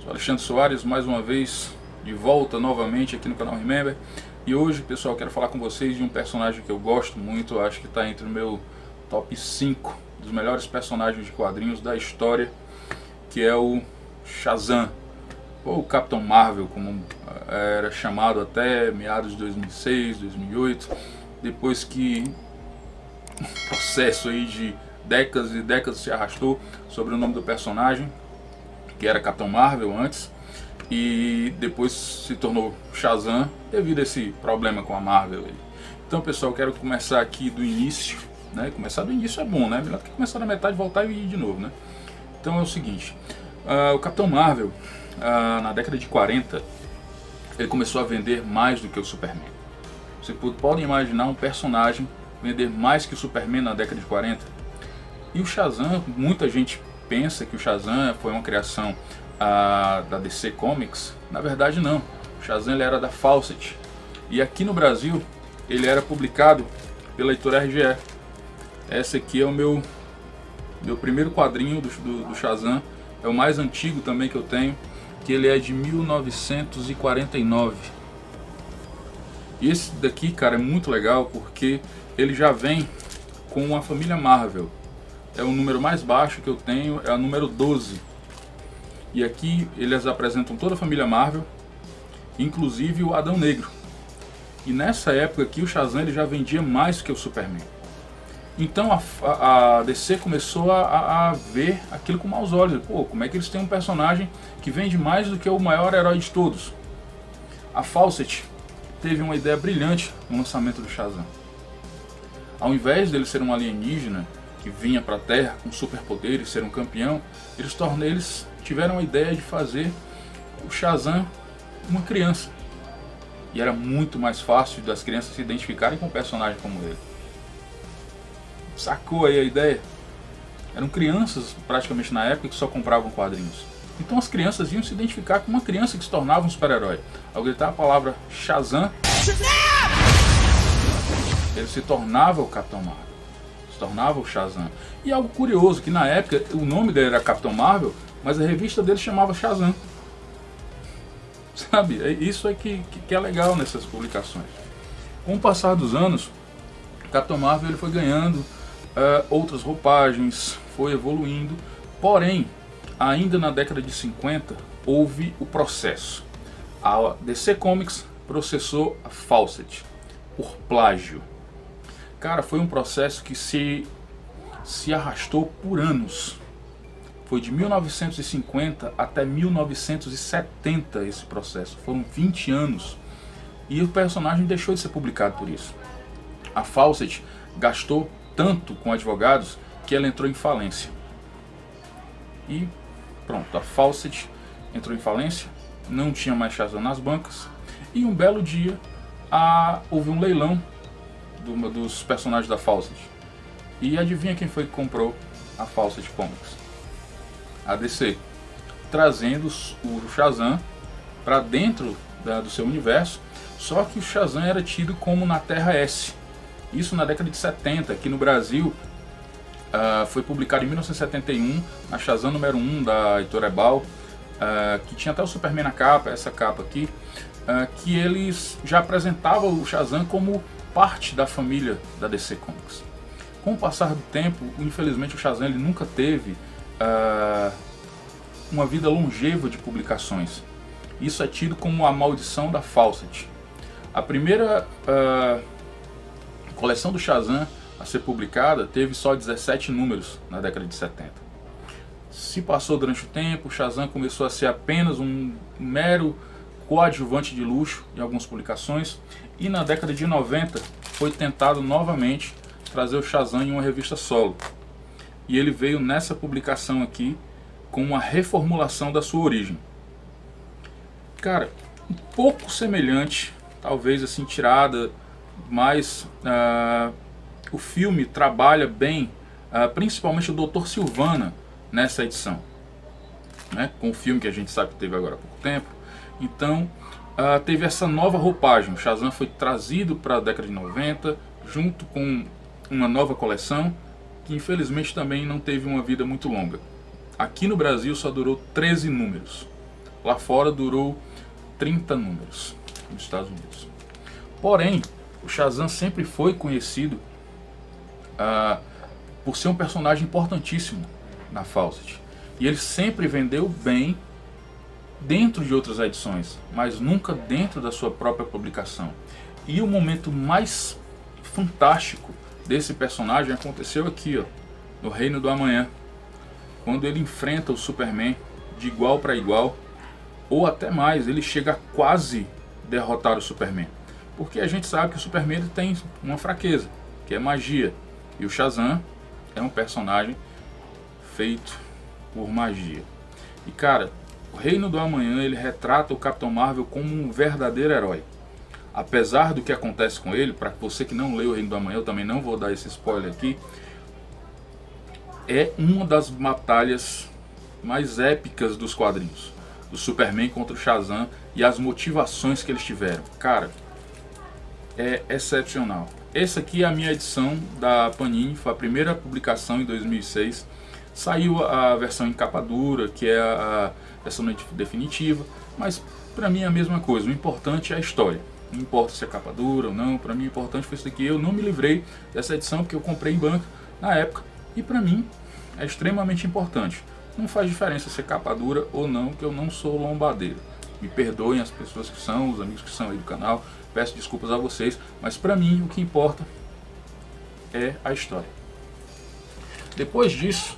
Sou Alexandre Soares, mais uma vez de volta novamente aqui no canal Remember. E hoje, pessoal, quero falar com vocês de um personagem que eu gosto muito, acho que está entre o meu top 5 dos melhores personagens de quadrinhos da história, que é o Shazam, ou Capitão Marvel, como era chamado até meados de 2006, 2008, depois que um processo aí de décadas e décadas se arrastou sobre o nome do personagem, que era Capitão Marvel antes, e depois se tornou Shazam devido a esse problema com a Marvel. Então, pessoal, eu quero começar aqui do início, né? Começar do início é bom, né? Melhor do que começar da metade, voltar e ir de novo, né? Então é o seguinte, o Capitão Marvel, na década de 40, ele começou a vender mais do que o Superman. Você podem imaginar um personagem vender mais que o Superman na década de 40? E o Shazam, muita gente pensa que o Shazam foi uma criação da DC Comics. Na verdade não, o Shazam ele era da Fawcett, e aqui no Brasil ele era publicado pela editora RGE. Esse aqui é o meu primeiro quadrinho do Shazam, é o mais antigo também que eu tenho, que ele é de 1949. E esse daqui, cara, é muito legal porque ele já vem com a família Marvel. É o número mais baixo que eu tenho, é o número 12. E aqui eles apresentam toda a família Marvel, inclusive o Adão Negro. E nessa época aqui o Shazam ele já vendia mais que o Superman. Então a DC começou a ver aquilo com maus olhos. Pô, como é que eles têm um personagem que vende mais do que o maior herói de todos? A Fawcett teve uma ideia brilhante no lançamento do Shazam. Ao invés dele ser um alienígena que vinha para a Terra com superpoderes, ser um campeão, eles tiveram a ideia de fazer o Shazam uma criança. E era muito mais fácil das crianças se identificarem com um personagem como ele. Sacou aí a ideia? Eram crianças praticamente na época que só compravam quadrinhos. Então as crianças iam se identificar com uma criança que se tornava um super-herói. Ao gritar a palavra Shazam, ele se tornava o Capitão Marvel, se tornava o Shazam. E algo curioso, que na época o nome dele era Capitão Marvel, mas a revista dele chamava Shazam. Sabe, isso é que é legal nessas publicações. Com o passar dos anos, o Capitão Marvel ele foi ganhando outras roupagens, foi evoluindo, porém, ainda na década de 50, houve o processo. A DC Comics processou a Fawcett por plágio. Cara, foi um processo que se arrastou por anos. Foi de 1950 até 1970 esse processo. Foram 20 anos. E o personagem deixou de ser publicado por isso. A Fawcett gastou tanto com advogados que ela entrou em falência. E pronto, a Fawcett entrou em falência, não tinha mais Shazam nas bancas. E um belo dia houve um leilão dos personagens da Fawcett. E adivinha quem foi que comprou a Fawcett Comics? A DC, trazendo o Shazam para dentro do seu universo. Só que o Shazam era tido como na Terra S. Isso na década de 70, aqui no Brasil foi publicado em 1971, a Shazam número 1 da editora Ebal, que tinha até o Superman na capa, essa capa aqui, que eles já apresentavam o Shazam como parte da família da DC Comics. Com o passar do tempo, infelizmente o Shazam ele nunca teve uma vida longeva de publicações. Isso é tido como a maldição da Fawcett. A primeira coleção do Shazam a ser publicada teve só 17 números na década de 70. Se passou durante o tempo, o Shazam começou a ser apenas um mero coadjuvante de luxo em algumas publicações, e na década de 90 foi tentado novamente trazer o Shazam em uma revista solo. E ele veio nessa publicação aqui com uma reformulação da sua origem. Cara, um pouco semelhante, talvez assim tirada, mas o filme trabalha bem, principalmente o Dr. Sivana nessa edição, né? Com o filme que a gente sabe que teve agora há pouco tempo. Então teve essa nova roupagem. O Shazam foi trazido para a década de 90 junto com uma nova coleção que infelizmente também não teve uma vida muito longa. Aqui no Brasil só durou 13 números. Lá fora durou 30 números nos Estados Unidos. Porém, o Shazam sempre foi conhecido por ser um personagem importantíssimo na Fawcett. E ele sempre vendeu bem dentro de outras edições, mas nunca dentro da sua própria publicação. E o momento mais fantástico desse personagem aconteceu aqui, ó, no Reino do Amanhã, quando ele enfrenta o Superman de igual para igual, ou até mais, ele chega a quase derrotar o Superman, porque a gente sabe que o Superman ele tem uma fraqueza, que é magia, e o Shazam é um personagem feito por magia. E cara, o Reino do Amanhã ele retrata o Capitão Marvel como um verdadeiro herói. Apesar do que acontece com ele, para você que não leu o Reino do Amanhã, eu também não vou dar esse spoiler aqui, é uma das batalhas mais épicas dos quadrinhos, do Superman contra o Shazam e as motivações que eles tiveram. Cara, é excepcional. Essa aqui é a minha edição da Panini, foi a primeira publicação em 2006. Saiu a versão em capa dura, que é a versão definitiva, mas para mim é a mesma coisa. O importante é a história. Não importa se é capa dura ou não, para mim o importante foi isso daqui. Eu não me livrei dessa edição porque eu comprei em banca na época e para mim é extremamente importante. Não faz diferença se é capa dura ou não, que eu não sou lombadeiro. Me perdoem as pessoas que são, os amigos que são aí do canal, peço desculpas a vocês, mas para mim o que importa é a história. Depois disso,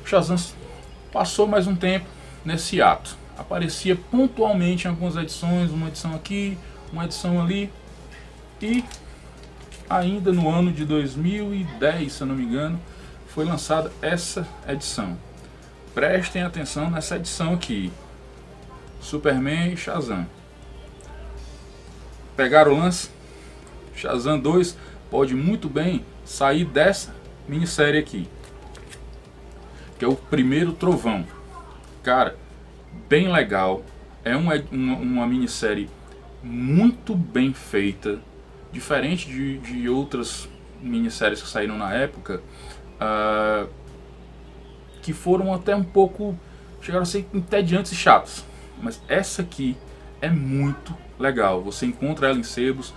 o Shazam passou mais um tempo nesse ato. Aparecia pontualmente em algumas edições, uma edição aqui, uma edição ali. E ainda no ano de 2010, se eu não me engano, foi lançada essa edição. Prestem atenção nessa edição aqui. Superman e Shazam. Pegaram o lance? Shazam 2 pode muito bem sair dessa minissérie aqui, que é o Primeiro Trovão. Cara, bem legal. É uma minissérie muito bem feita, diferente de outras minisséries que saíram na época, que foram até um pouco, chegaram a ser entediantes e chatas. Mas essa aqui é muito legal. Você encontra ela em sebos.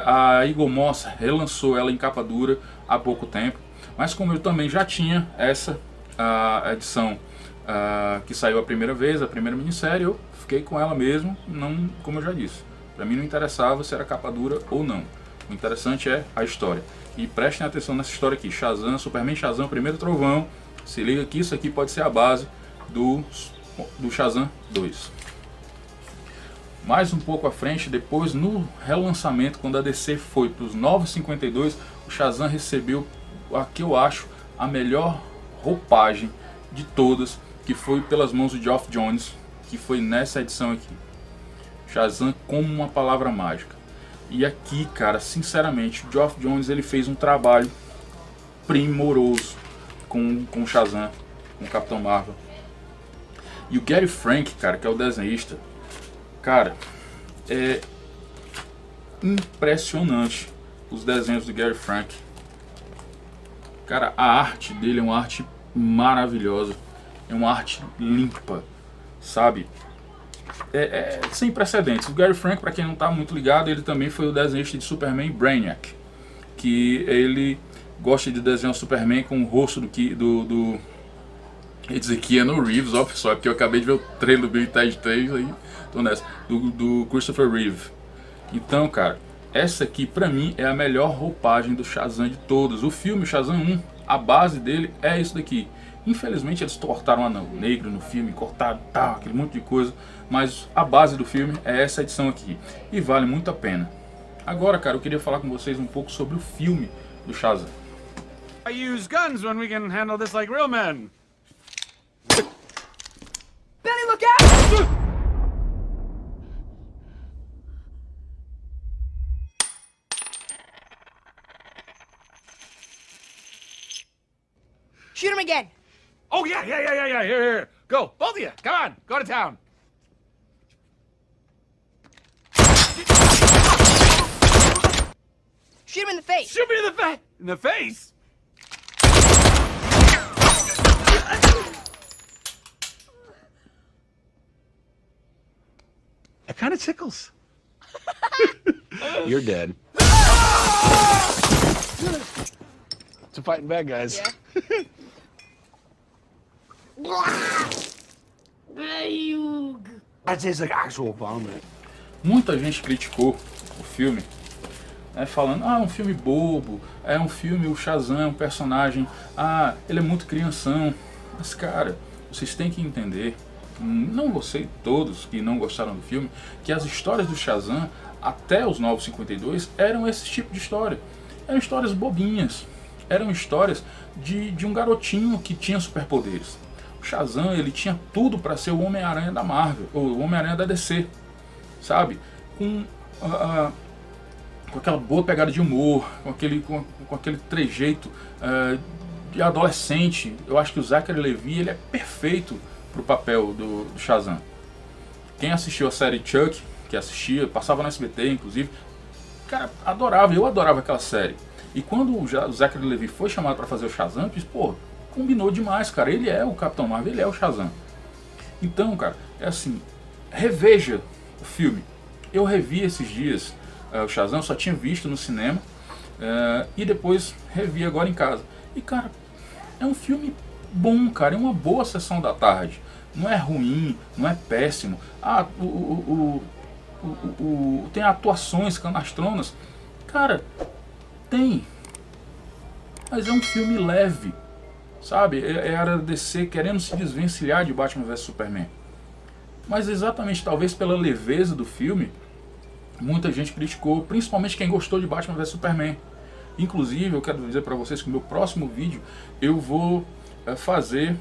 A Eagle Moss relançou ela em capa dura há pouco tempo. Mas como eu também já tinha essa edição que saiu a primeira vez, a primeira minissérie, eu fiquei com ela mesmo. Não, como eu já disse, para mim não interessava se era capa dura ou não. O interessante é a história. E prestem atenção nessa história aqui. Shazam, Superman Shazam, Primeiro Trovão. Se liga que isso aqui pode ser a base do Shazam 2. Mais um pouco à frente, depois no relançamento, quando a DC foi para os 952, o Shazam recebeu a que eu acho a melhor roupagem de todas, que foi pelas mãos do Geoff Johns, que foi nessa edição aqui. Shazam como uma palavra mágica. E aqui, cara, sinceramente, o Geoff Johns ele fez um trabalho primoroso com o Shazam, com o Capitão Marvel. E o Gary Frank, cara, que é o desenhista, cara, é impressionante os desenhos do Gary Frank. Cara, a arte dele é uma arte maravilhosa, é uma arte limpa, sabe? É sem precedentes. O Gary Frank, para quem não está muito ligado, ele também foi o desenhista de Superman Brainiac, que ele gosta de desenhar o Superman com o rosto do quer dizer, Keanu Reeves, ó pessoal, é porque eu acabei de ver o trailer do Bill Ted 3 aí, tô nessa, do Christopher Reeve. Então, cara, essa aqui pra mim é a melhor roupagem do Shazam de todas. O filme Shazam 1, a base dele é isso daqui. Infelizmente eles cortaram o Anão Negro no filme, cortaram tal, aquele monte de coisa, mas a base do filme é essa edição aqui e vale muito a pena. Agora, cara, eu queria falar com vocês um pouco sobre o filme do Shazam. I use guns when we can handle this like real men. Benny, look out! Shoot him again. Oh, yeah. Here. Go. Both of you. Come on. Go to town. Shoot him in the face. Shoot me in the face? It kind of tickles. You're dead. To fighting bad guys. That tastes like actual vomit. Muita gente criticou o filme, né, falando, um filme bobo, é um filme, o Shazam é um personagem, ele é muito crianção. Mas cara, vocês têm que entender, não você, todos que não gostaram do filme, que as histórias do Shazam, até os Novos 52, eram esse tipo de história. Eram histórias bobinhas, eram histórias de um garotinho que tinha superpoderes. O Shazam, ele tinha tudo para ser o Homem-Aranha da Marvel, ou o Homem-Aranha da DC, sabe? Com aquela boa pegada de humor, com aquele trejeito de adolescente. Eu acho que o Zachary Levi, ele é perfeito pro papel do Shazam. Quem assistiu a série Chuck, que assistia, passava no SBT inclusive, cara, eu adorava aquela série. E quando o Zachary Levi foi chamado para fazer o Shazam, eu disse, pô, combinou demais, cara, ele é o Capitão Marvel, ele é o Shazam. Então, cara, é assim, reveja o filme. Eu revi esses dias o Shazam, só tinha visto no cinema, e depois revi agora em casa. E cara, é um filme bom, cara, é uma boa sessão da tarde. Não é ruim, não é péssimo. Tem atuações canastronas, cara, tem. Mas é um filme leve, sabe? Era a DC querendo se desvencilhar de Batman vs Superman. Mas exatamente, talvez pela leveza do filme, muita gente criticou, principalmente quem gostou de Batman vs Superman. Inclusive, eu quero dizer para vocês que no meu próximo vídeo eu vou fazer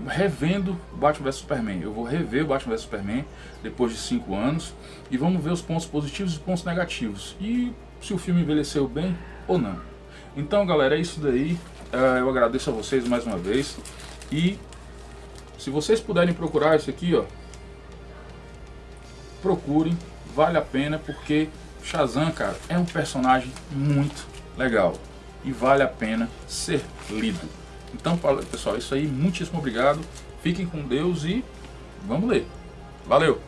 revendo Batman vs Superman. Eu vou rever o Batman vs Superman depois de 5 anos e vamos ver os pontos positivos e os pontos negativos. E se o filme envelheceu bem ou não. Então, galera, é isso daí. Eu agradeço a vocês mais uma vez. E se vocês puderem procurar isso aqui, ó, procurem, vale a pena, porque Shazam, cara, é um personagem muito legal e vale a pena ser lido. Então, pessoal, é isso aí, muitíssimo obrigado, fiquem com Deus e vamos ler. Valeu!